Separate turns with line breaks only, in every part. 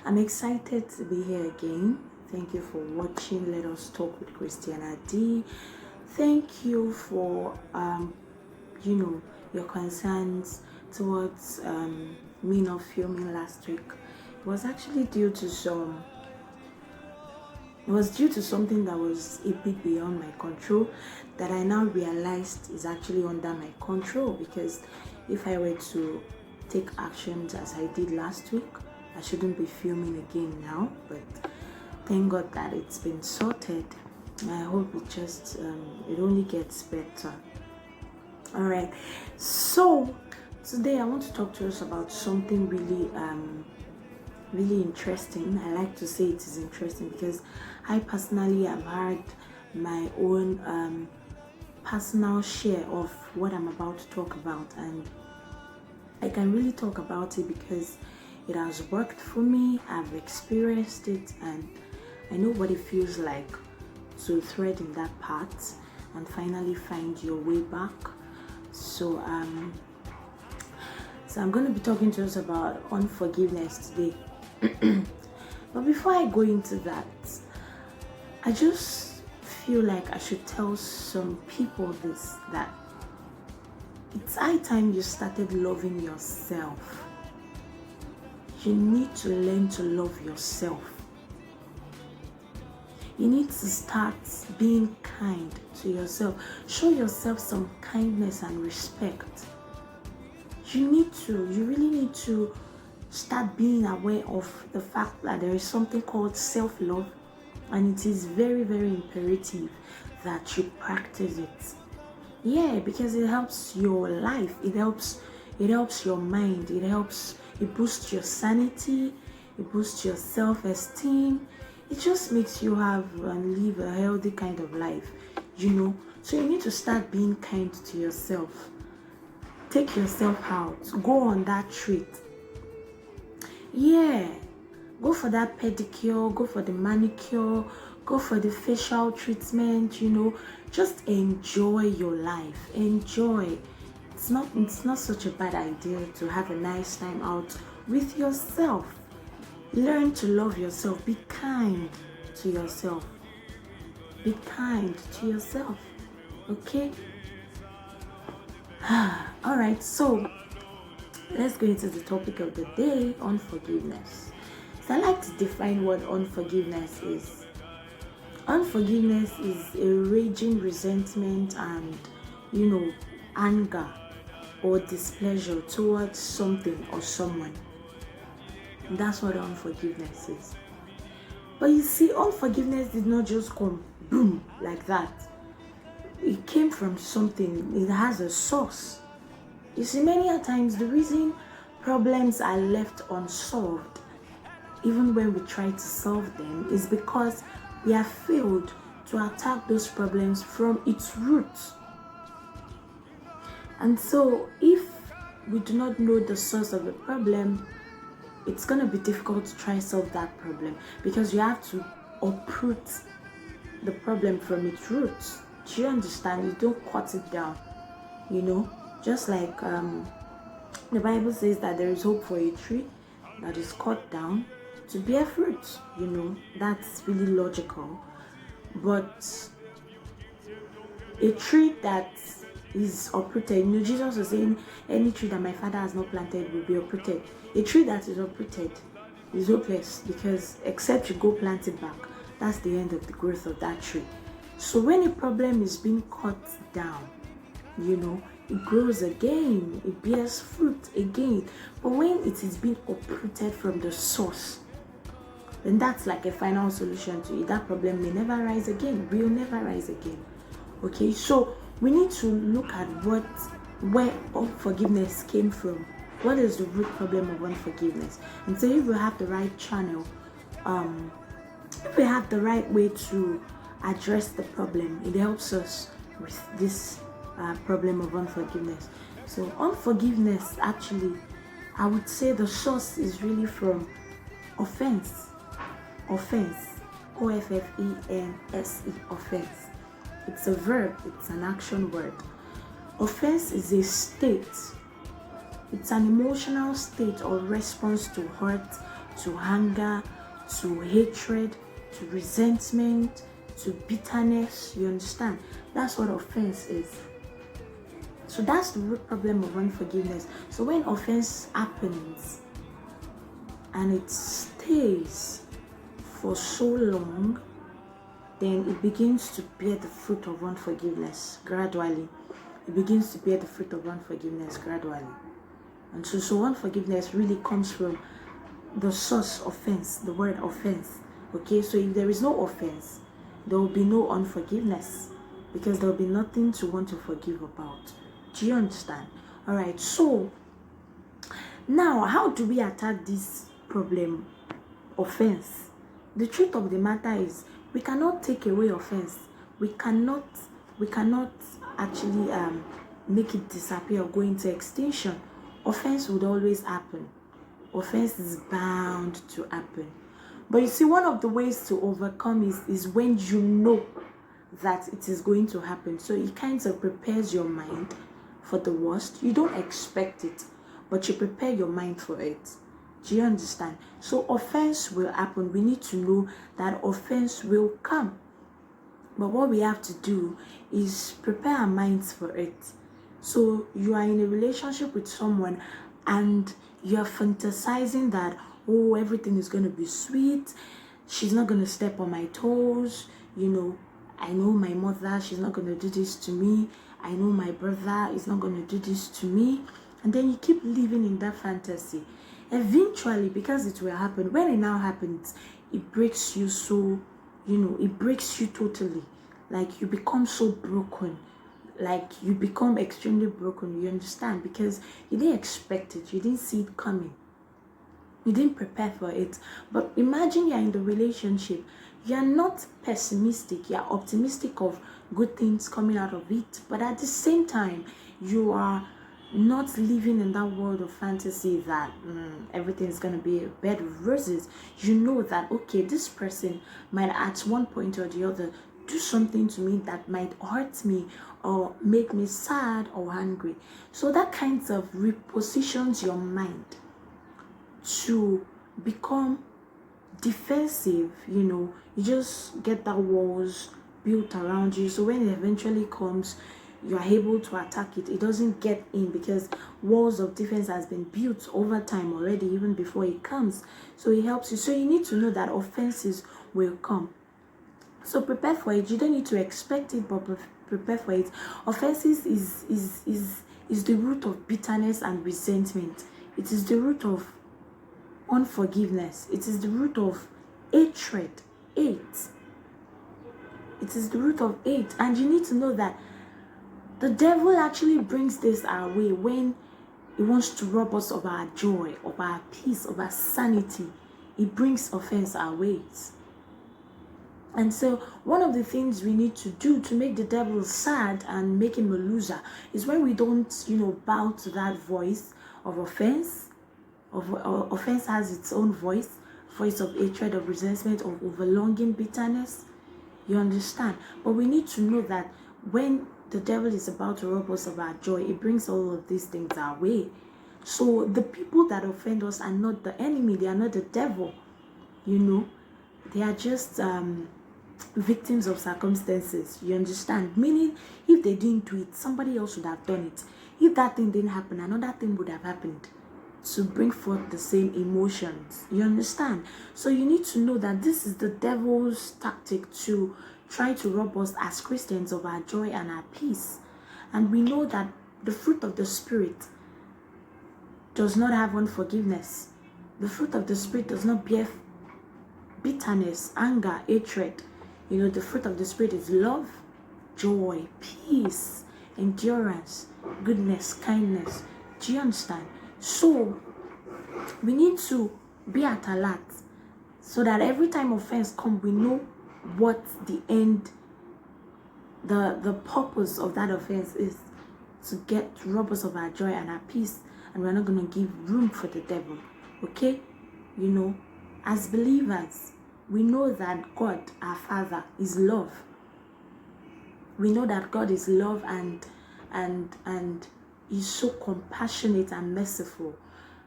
I'm excited to be here again. Thank you for watching Let Us Talk with Christiana D. Thank you for your concerns towards me not filming last week. It was actually due to something that was a bit beyond my control that I now realized is actually under my control, because if I were to take actions as I did last week, I shouldn't be filming again now. But thank God that it's been sorted. I hope it only gets better. All right, so today I want to talk to us about something really interesting. I like to say it is interesting because I personally have had my own personal share of what I'm about to talk about, and I can really talk about it because it has worked for me. I've experienced it, and I know what it feels like to thread in that path and finally find your way back. So I'm going to be talking to us about unforgiveness today. But before I go into that, I just feel like I should tell some people that it's high time you started loving yourself. You need to learn to love yourself. You need to start being kind to yourself. Show yourself some kindness and respect. You really need to start being aware of the fact that there is something called self-love, and it is very, very imperative that you practice it. Yeah, because it helps your life, it helps your mind, it boosts your sanity, it boosts your self-esteem. It just makes you have and live a healthy kind of life, So you need to start being kind to yourself. Take yourself out, go on that treat. Yeah, go for that pedicure, go for the manicure, go for the facial treatment, just enjoy your life. Enjoy. It's not such a bad idea to have a nice time out with yourself. Learn to love yourself. Be kind to yourself. Be kind to yourself. Okay? All right, so let's go into the topic of the day, unforgiveness. So I like to define what unforgiveness is. Unforgiveness is a raging resentment and, anger or displeasure towards something or someone. That's what unforgiveness is. But you see, unforgiveness did not just come boom like that. It came from something. It has a source. You see, many a times the reason problems are left unsolved, even when we try to solve them, is because we have failed to attack those problems from its roots. And so if we do not know the source of the problem, it's going to be difficult to try and solve that problem, because you have to uproot the problem from its roots. Do you understand? You don't cut it down, just like the Bible says that there is hope for a tree that is cut down to bear fruit. That's really logical. But a tree that is uprooted, Jesus was saying, any tree that my Father has not planted will be uprooted. A tree that is uprooted is hopeless, because except you go plant it back, that's the end of the growth of that tree. So when a problem is being cut down, it grows again, it bears fruit again. But when it is being uprooted from the source, then that's like a final solution to it. That problem may never rise again, will never rise again. Okay, so we need to look at where unforgiveness came from. What is the root problem of unforgiveness? And so if we have the right channel, if we have the right way to address the problem, it helps us with this problem of unforgiveness. So unforgiveness, actually, I would say the source is really from offense. O-F-F-E-N-S-E, offense. It's a verb, it's an action word. Offense is a state. It's an emotional state or response to hurt, to anger, to hatred, to resentment, to bitterness. You understand? That's what offense is. So that's the root problem of unforgiveness. So when offense happens and it stays for so long, then it begins to bear the fruit of unforgiveness gradually. It begins to bear the fruit of unforgiveness gradually. And so unforgiveness really comes from the source offense, the word offense. Okay, so if there is no offense, there will be no unforgiveness, because there will be nothing to want to forgive about. Do you understand? All right, so now how do we attack this problem, offense? The truth of the matter is we cannot take away offense. We cannot actually make it disappear or go into extinction. Offense would always happen. Offense is bound to happen. But you see, one of the ways to overcome is when you know that it is going to happen. So it kind of prepares your mind for the worst. You don't expect it, but you prepare your mind for it. Do you understand? So offense will happen. We need to know that offense will come. But what we have to do is prepare our minds for it. So you are in a relationship with someone and you're fantasizing that, oh, everything is going to be sweet. She's not going to step on my toes. You know, I know my mother, she's not going to do this to me. I know my brother is not going to do this to me. And then you keep living in that fantasy. Eventually, because it will happen, when it now happens, it breaks you so, it breaks you totally. Like you become so broken. Like you become extremely broken, you understand? Because you didn't expect it. You didn't see it coming. You didn't prepare for it. But imagine you're in the relationship. You're not pessimistic. You're optimistic of good things coming out of it. But at the same time, you are not living in that world of fantasy that everything is going to be a bed of roses. You know that, okay, this person might at one point or the other do something to me that might hurt me or make me sad or angry. So that kind of repositions your mind to become defensive. You just get that walls built around you, so when it eventually comes, you are able to attack it. It doesn't get in because walls of defense has been built over time already, even before it comes. So it helps you. So you need to know that offenses will come. So prepare for it. You don't need to expect it, but prepare for it. Offenses is the root of bitterness and resentment. It is the root of unforgiveness. It is the root of hatred. It is the root of hate. And you need to know that the devil actually brings this our way when he wants to rob us of our joy, of our peace, of our sanity. He brings offense our ways. And so one of the things we need to do to make the devil sad and make him a loser is when we don't, bow to that voice of offense. Offense has its own voice of hatred, of resentment, of overlonging, bitterness. You understand? But we need to know that when the devil is about to rob us of our joy, it brings all of these things our way. So the people that offend us are not the enemy. They are not the devil. They are just victims of circumstances. You understand? Meaning, if they didn't do it, somebody else would have done it. If that thing didn't happen, another thing would have happened to bring forth the same emotions. You understand? So you need to know that this is the devil's tactic to try to rob us as Christians of our joy and our peace. And we know that the fruit of the Spirit does not have unforgiveness. The fruit of the Spirit does not bear bitterness, anger, hatred. The fruit of the Spirit is love, joy, peace, endurance, goodness, kindness. Do you understand? So we need to be at alert so that every time offense comes, we know what the end, the purpose of that offense is, to rob us of our joy and our peace, and we're not going to give room for the devil. Okay? As believers, we know that God, our Father, is love. We know that God is love and He's so compassionate and merciful.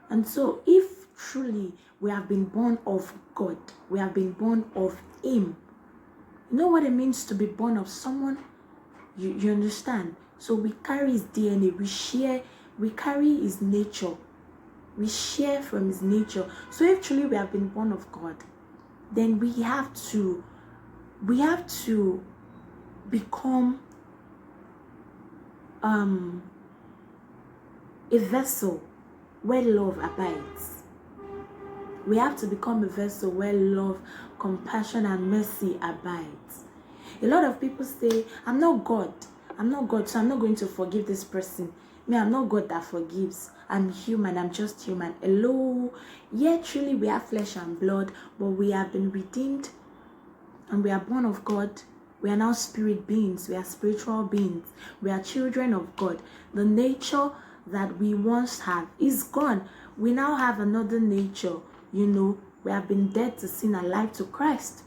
And so if truly we have been born of God. We have been born of Him. You know what it means to be born of someone? You understand? So we carry His DNA. We carry His nature. We share from His nature. So if truly we have been born of God, then we have to become a vessel where love abides. We have to become a vessel where love, compassion, and mercy abides. A lot of people say, I'm not God, so I'm not going to forgive this person. Me, I'm not God that forgives. I'm human, I'm just human. Hello? Yeah, truly we have flesh and blood, but we have been redeemed and we are born of God. We are now spirit beings. We are spiritual beings. We are children of God. The nature that we once had is gone. We now have another nature. We have been dead to sin, alive to Christ.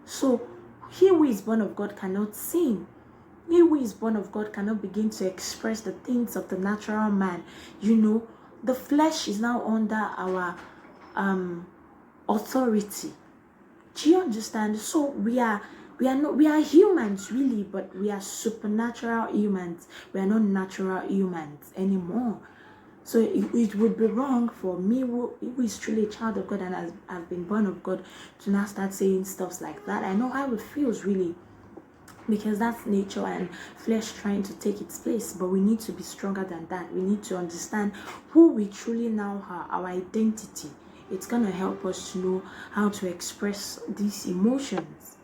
So he who is born of God cannot sin. He who is born of God cannot begin to express the things of the natural man. The flesh is now under our authority. Do you understand? So we are humans really, but we are supernatural humans. We are not natural humans anymore. So it would be wrong for me, who is truly a child of God and has been born of God, to now start saying stuff like that. I know how it feels really, because that's nature and flesh trying to take its place. But we need to be stronger than that. We need to understand who we truly now are, our identity. It's going to help us to know how to express these emotions.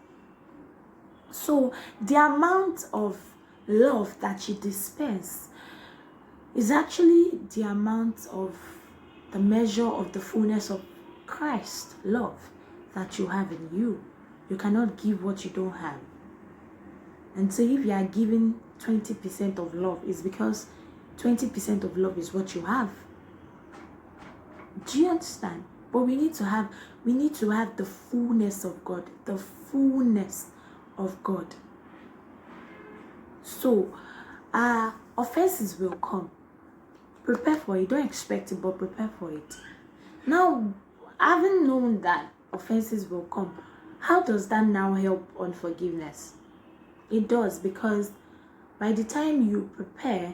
So the amount of love that you dispense is actually the amount of the measure of the fullness of Christ love that you have in you. You cannot give what you don't have. And so if you are giving 20% of love, it's because 20% of love is what you have. Do you understand? But we need to have the fullness of God. The fullness of God. So offenses will come. Prepare for it. Don't expect it, but prepare for it. Now, having known that offenses will come, how does that now help unforgiveness? It does, because by the time you prepare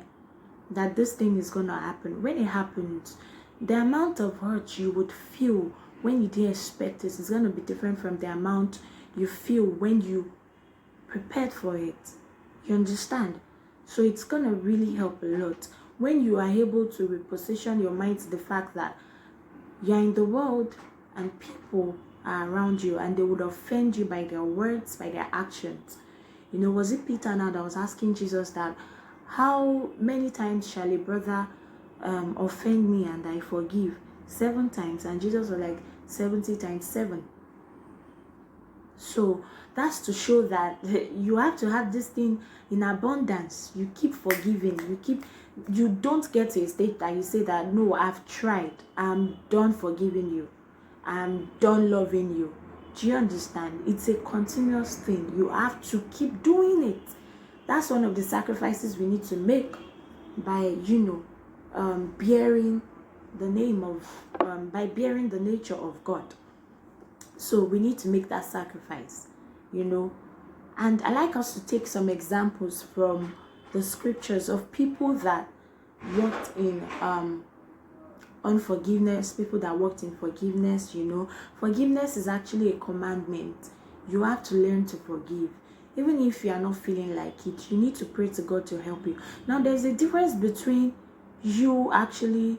that this thing is going to happen, when it happens, the amount of hurt you would feel when you didn't expect it is going to be different from the amount you feel when you prepared for it. You understand? So it's going to really help a lot when you are able to reposition your mind to the fact that you're in the world and people are around you and they would offend you by their words, by their actions. Was it Peter now that was asking Jesus that, how many times shall a brother offend me and I forgive? 7 times. And Jesus was like, 70 times 7. So that's to show that you have to have this thing in abundance. You keep forgiving. You don't get to a state that you say that, no, I've tried. I'm done forgiving you. I'm done loving you. Do you understand? It's a continuous thing. You have to keep doing it. That's one of the sacrifices we need to make by, bearing the name of, by bearing the nature of God. So we need to make that sacrifice, And I like us to take some examples from the scriptures of people that worked in unforgiveness, people that worked in forgiveness. Forgiveness is actually a commandment. You have to learn to forgive. Even if you are not feeling like it, you need to pray to God to help you. Now, there's a difference between you actually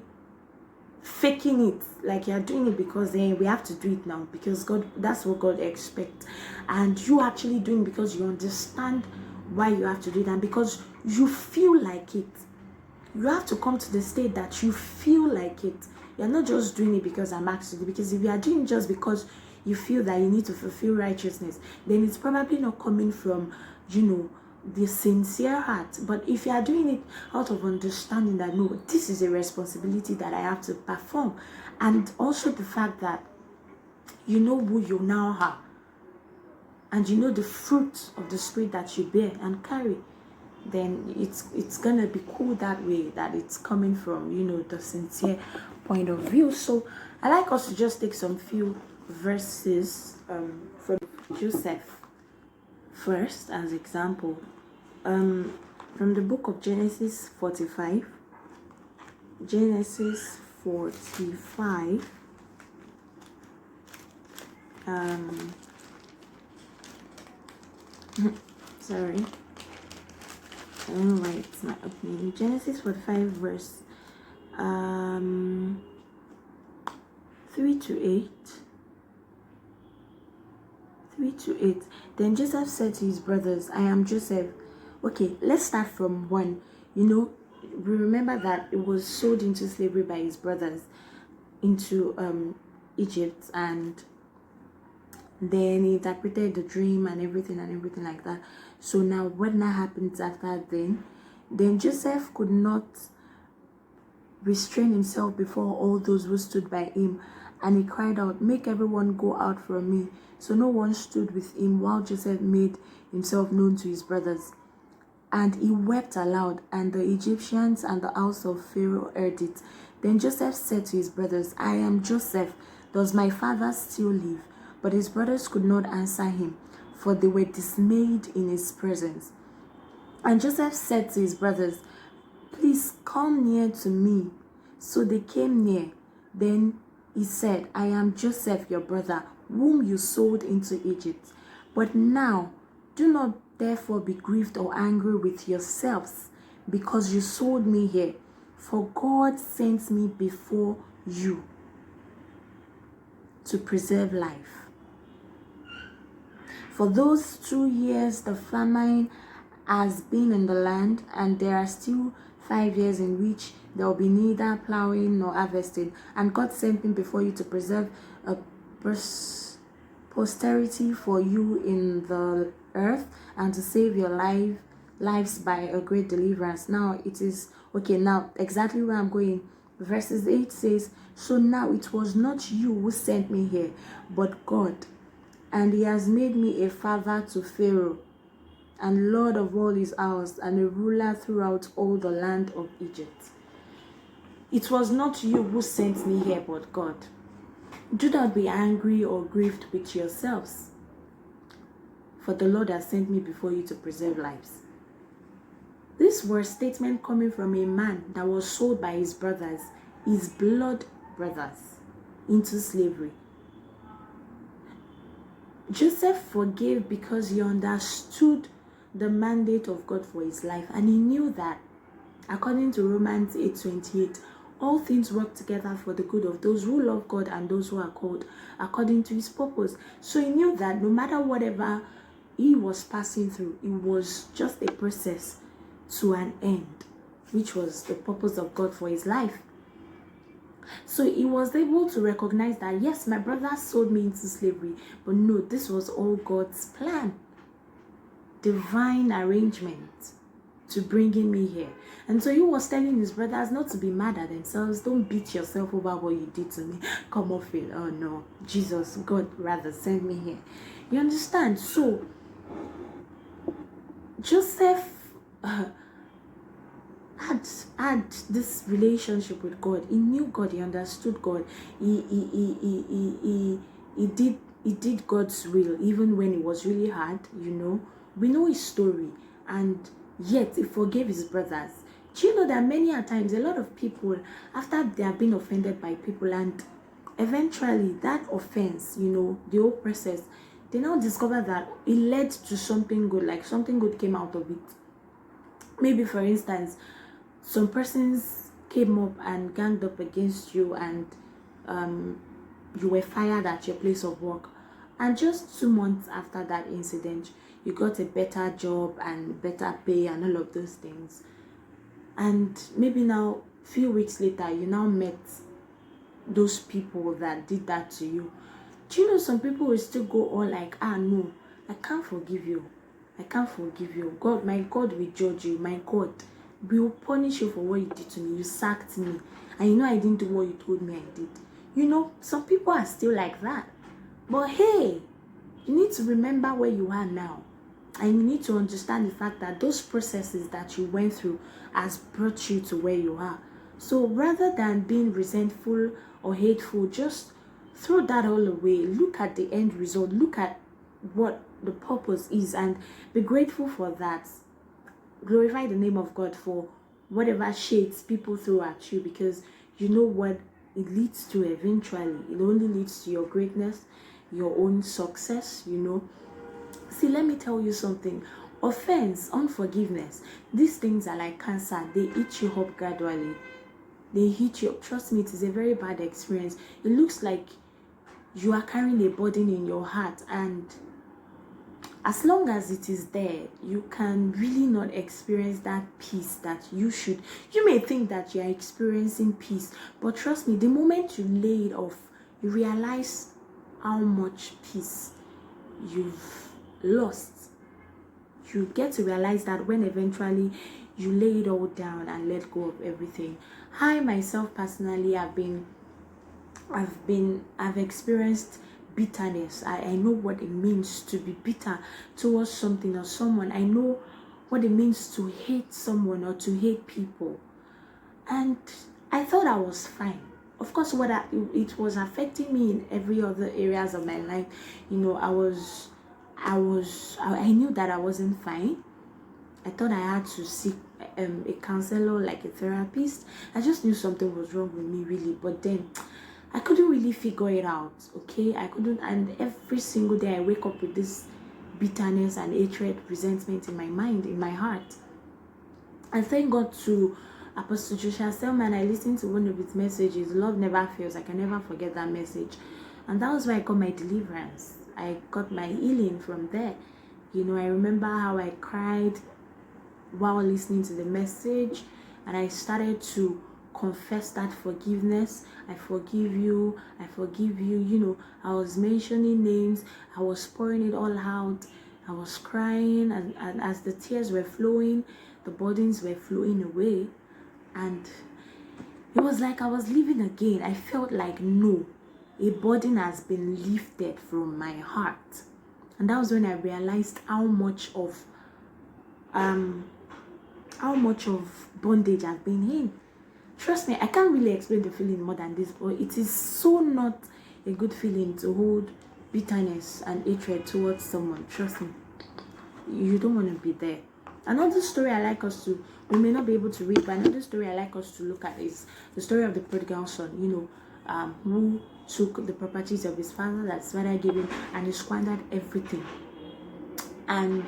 faking it, like you're doing it because we have to do it now because God, that's what God expects, and you actually doing it because you understand why you have to do it and because you feel like it. You have to come to the state that you feel like it. You're not just doing it because I'm asked to do it, because if you are doing it just because you feel that you need to fulfill righteousness, then it's probably not coming from the sincere heart. But if you are doing it out of understanding that, no, this is a responsibility that I have to perform, and also the fact that you know who you now are, and you know the fruit of the spirit that you bear and carry, then it's gonna be cool that way, that it's coming from, you know, the sincere point of view. So I like us to just take some few verses from Joseph first as example. From the book of Genesis 45. Genesis 45. Sorry, I don't know why it's not opening. Genesis 45 verse 3 to 8. 3 to 8. Then Joseph said to his brothers, I am Joseph. Okay, let's start from 1. You know, we remember that it was sold into slavery by his brothers into Egypt, and then he interpreted the dream and everything like that. So now what now happens after then Joseph could not restrain himself before all those who stood by him, and he cried out, make everyone go out from me. So no one stood with him while Joseph made himself known to his brothers. And he wept aloud, and the Egyptians and the house of Pharaoh heard it. Then Joseph said to his brothers, I am Joseph. Does my father still live? But his brothers could not answer him, for they were dismayed in his presence. And Joseph said to his brothers, please come near to me. So they came near. Then he said, I am Joseph, your brother, whom you sold into Egypt. But now do not therefore be grieved or angry with yourselves, because you sold me here. For God sent me before you to preserve life. For those 2 years the famine has been in the land, and there are still 5 years in which there will be neither plowing nor harvesting. And God sent me before you to preserve a posterity for you in the earth, and to save your lives by a great deliverance. Now it is okay. Now exactly where I'm going. Verses 8 says, so now it was not you who sent me here, but God, and he has made me a father to Pharaoh, and lord of all his house, and a ruler throughout all the land of Egypt. It was not you who sent me here, but God. Do not be angry or grieved with yourselves, for the Lord has sent me before you to preserve lives. This was statement coming from a man that was sold by his brothers, his blood brothers, into slavery. Joseph forgave because he understood the mandate of God for his life, and he knew that, according to Romans 8:28, all things work together for the good of those who love God and those who are called according to his purpose. So he knew that no matter whatever he was passing through, it was just a process to an end, which was the purpose of God for his life. So he was able to recognize that, yes, my brother sold me into slavery, but no, this was all God's plan, divine arrangement to bringing me here. And so he was telling his brothers not to be mad at themselves. Don't beat yourself over what you did to me. Come off it. Oh no, Jesus, God rather sent me here. You understand? So Joseph had this relationship with God. He knew God. He understood God. He did God's will even when it was really hard. You know, we know his story, and yet he forgave his brothers. Do you know that many a times a lot of people, after they have been offended by people, and eventually that offense, you know, the whole process, they now discover that it led to something good, like something good came out of it. Maybe, for instance, some persons came up and ganged up against you, and you were fired at your place of work. And just 2 months after that incident, you got a better job and better pay and all of those things. And maybe now, few weeks later, you now met those people that did that to you. Do you know some people will still go on like, no, I can't forgive you. I can't forgive you. God, my God will judge you. My God will punish you for what you did to me. You sacked me. And you know I didn't do what you told me I did. You know, some people are still like that. But hey, you need to remember where you are now. And you need to understand the fact that those processes that you went through has brought you to where you are. So rather than being resentful or hateful, just throw that all away. Look at the end result. Look at what the purpose is and be grateful for that. Glorify the name of God for whatever shades people throw at you, because you know what it leads to eventually. It only leads to your greatness, your own success, you know. See, let me tell you something. Offense, unforgiveness, these things are like cancer. They eat you up gradually. They hit you up. Trust me, it is a very bad experience. It looks like you are carrying a burden in your heart, and as long as it is there, you can really not experience that peace that you should. You may think that you are experiencing peace, but trust me, the moment you lay it off, you realize how much peace you've lost. You get to realize that when eventually you lay it all down and let go of everything. I myself personally I've experienced bitterness. I know what it means to be bitter towards something or someone. I know what it means to hate someone or to hate people. And I thought I was fine. Of course, it was affecting me in every other areas of my life. You know, I knew that I wasn't fine. I thought I had to seek a counselor, like a therapist. I just knew something was wrong with me, really. But then I couldn't really figure it out, okay? I couldn't, and every single day I wake up with this bitterness and hatred, resentment in my mind, in my heart. I thank God to Apostle Joshua Selman. I listened to one of his messages, Love Never Fails. I can never forget that message. And that was where I got my deliverance. I got my healing from there. You know, I remember how I cried while listening to the message, and I started to confess that forgiveness. I forgive you, I forgive you. You know, I was mentioning names, I was pouring it all out, I was crying, and as the tears were flowing, the burdens were flowing away, and it was like I was living again. I felt like, no, a burden has been lifted from my heart. And that was when I realized how much of bondage I've been in. Trust me, I can't really explain the feeling more than this, but it is so not a good feeling to hold bitterness and hatred towards someone. Trust me, you don't want to be there. Another story I like us to, we may not be able to read, but another story I like us to look at is the story of the prodigal son, you know, who took the properties of his father that his father gave him, and he squandered everything. And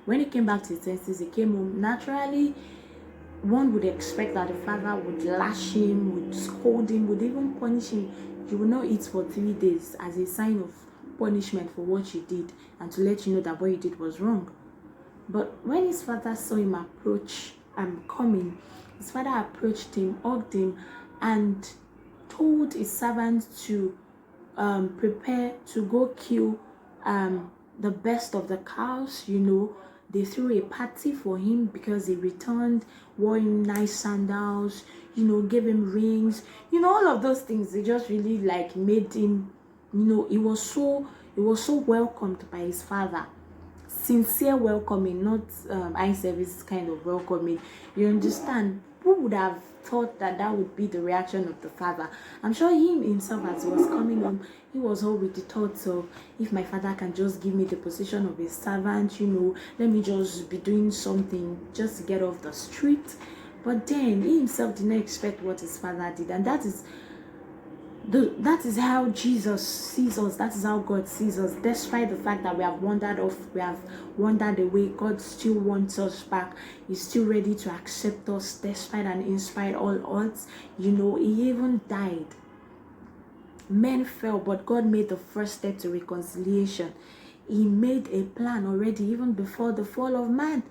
when he came back to his senses, he came home. Naturally, one would expect that the father would lash him, would scold him, would even punish him. You will not eat for 3 days as a sign of punishment for what you did, and to let you know that what you did was wrong. But when his father saw him coming, his father approached him, hugged him, and told his servant to prepare to go kill the best of the cows. You know, they threw a party for him because he returned, wore him nice sandals, you know, gave him rings, you know, all of those things. They just really like made him, you know, he was so welcomed by his father. Sincere welcoming, not eye service kind of welcoming. You understand? Who would have thought that that would be the reaction of the father? I'm sure him himself, as he was coming home, he was all with the thoughts of, if my father can just give me the position of a servant, you know, let me just be doing something just to get off the street. But then he himself did not expect what his father did, and that is how Jesus sees us. That is how God sees us. Despite the fact that we have wandered off, we have wandered away, God still wants us back. He's still ready to accept us despite and in spite all odds. You know, he even died. Men fell, but God made the first step to reconciliation. He made a plan already, even before the fall of man.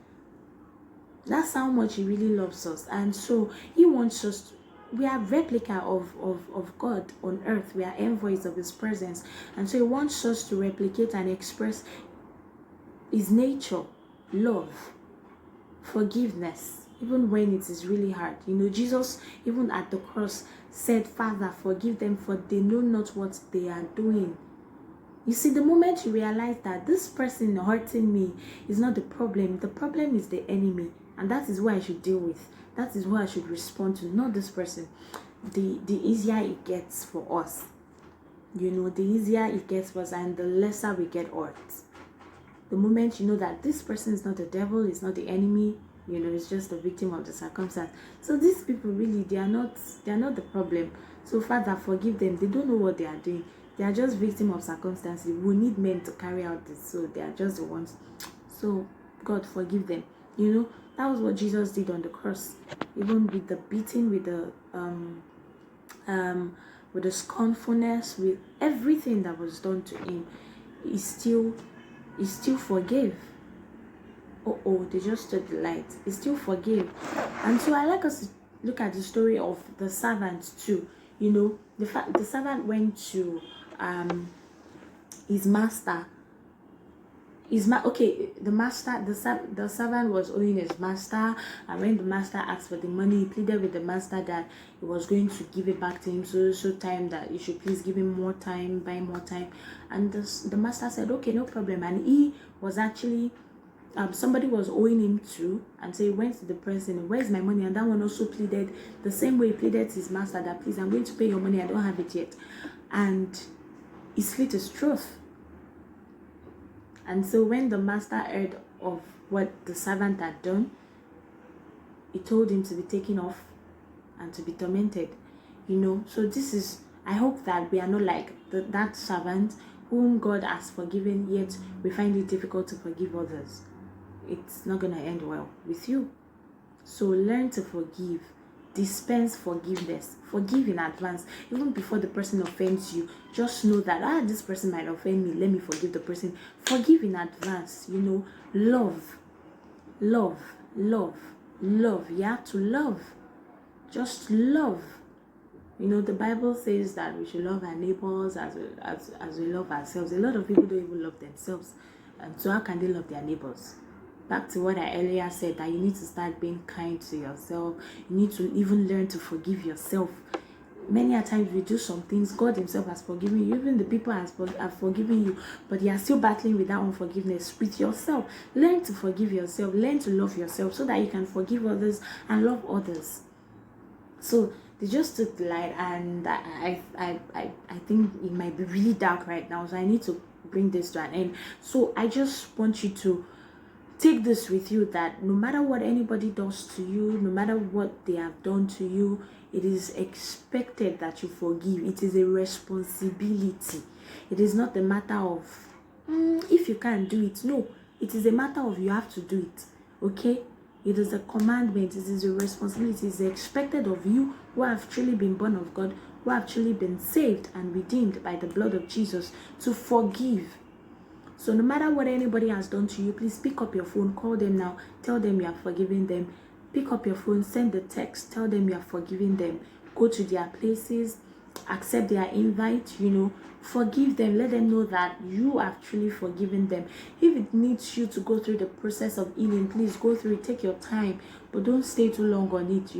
That's how much he really loves us. And so he wants us to, we are replica of God on earth. We are envoys of his presence. And so he wants us to replicate and express his nature, love, forgiveness, even when it is really hard. You know, Jesus, even at the cross, said, Father, forgive them, for they know not what they are doing. You see, the moment you realize that this person hurting me is not the problem is the enemy, and that is who I should deal with. That is who I should respond to, not this person. The easier it gets for us. The easier it gets for us, and the lesser we get hurt. The moment you know that this person is not the devil, is not the enemy, it's just the victim of the circumstance. So these people really, they are not the problem. So Father, forgive them. They don't know what they are doing. They are just victim of circumstances. We need men to carry out this, so they are just the ones. So God, forgive them. That was what Jesus did on the cross. Even with the beating, with the scornfulness, with everything that was done to him, he still forgave. They just stood the light. He still forgave. And so I like us to look at the story of the servant too. The servant went to his master. The servant was owing his master, and when the master asked for the money, he pleaded with the master that he was going to give it back to him so time, that he should please give him more time, buy more time. And the master said, okay, no problem. And he was actually somebody was owing him too, and so he went to the person, where's my money? And that one also pleaded the same way. He pleaded to his master that, please, I'm going to pay your money, I don't have it yet. And he slit his throat. And so when the master heard of what the servant had done, he told him to be taken off and to be tormented. So this is, I hope that we are not like that servant whom God has forgiven, yet we find it difficult to forgive others. It's not going to end well with you. So learn to forgive. Dispense forgiveness. Forgive in advance. Even before the person offends you, just know that, this person might offend me. Let me forgive the person. Forgive in advance. Love. Love. Love. Love. You have to love. Just love. The Bible says that we should love our neighbors as we love ourselves. A lot of people don't even love themselves. And so how can they love their neighbors? Back to what I earlier said, that you need to start being kind to yourself. You need to even learn to forgive yourself. Many a times we do some things, God himself has forgiven you. Even the people have forgiven you, but you are still battling with that unforgiveness with yourself. Learn to forgive yourself. Learn to love yourself so that you can forgive others and love others. So they just took the light, and I think it might be really dark right now, so I need to bring this to an end. So I just want you to take this with you, that no matter what anybody does to you, no matter what they have done to you, it is expected that you forgive. It is a responsibility. It is not a matter of if you can't do it. No, it is a matter of you have to do it. Okay? It is a commandment. It is a responsibility. It is expected of you who have truly been born of God, who have truly been saved and redeemed by the blood of Jesus, to forgive. So no matter what anybody has done to you, please pick up your phone, call them now, tell them you are forgiving them. Pick up your phone, send the text, tell them you are forgiving them. Go to their places, accept their invite, forgive them. Let them know that you have truly forgiven them. If it needs you to go through the process of healing, please go through it. Take your time, but don't stay too long on it.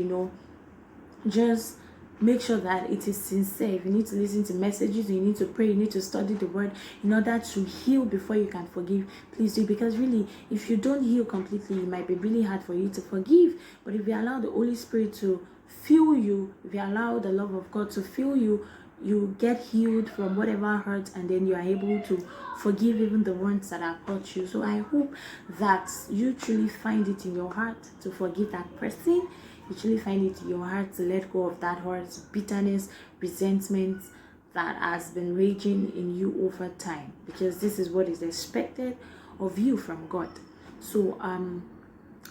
Just make sure that it is sincere. If you need to listen to messages, you need to pray, you need to study the word in order to heal before you can forgive. Please do, because really, if you don't heal completely, it might be really hard for you to forgive. But if you allow the Holy Spirit to fill you, if you allow the love of God to fill you, you get healed from whatever hurt, and then you are able to forgive even the ones that have hurt you. So I hope that you truly find it in your heart to forgive that person. You truly find it in your heart to let go of that hurt, bitterness, resentment that has been raging in you over time, because this is what is expected of you from God. So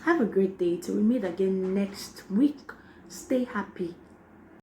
have a great day till we meet again next week. Stay happy,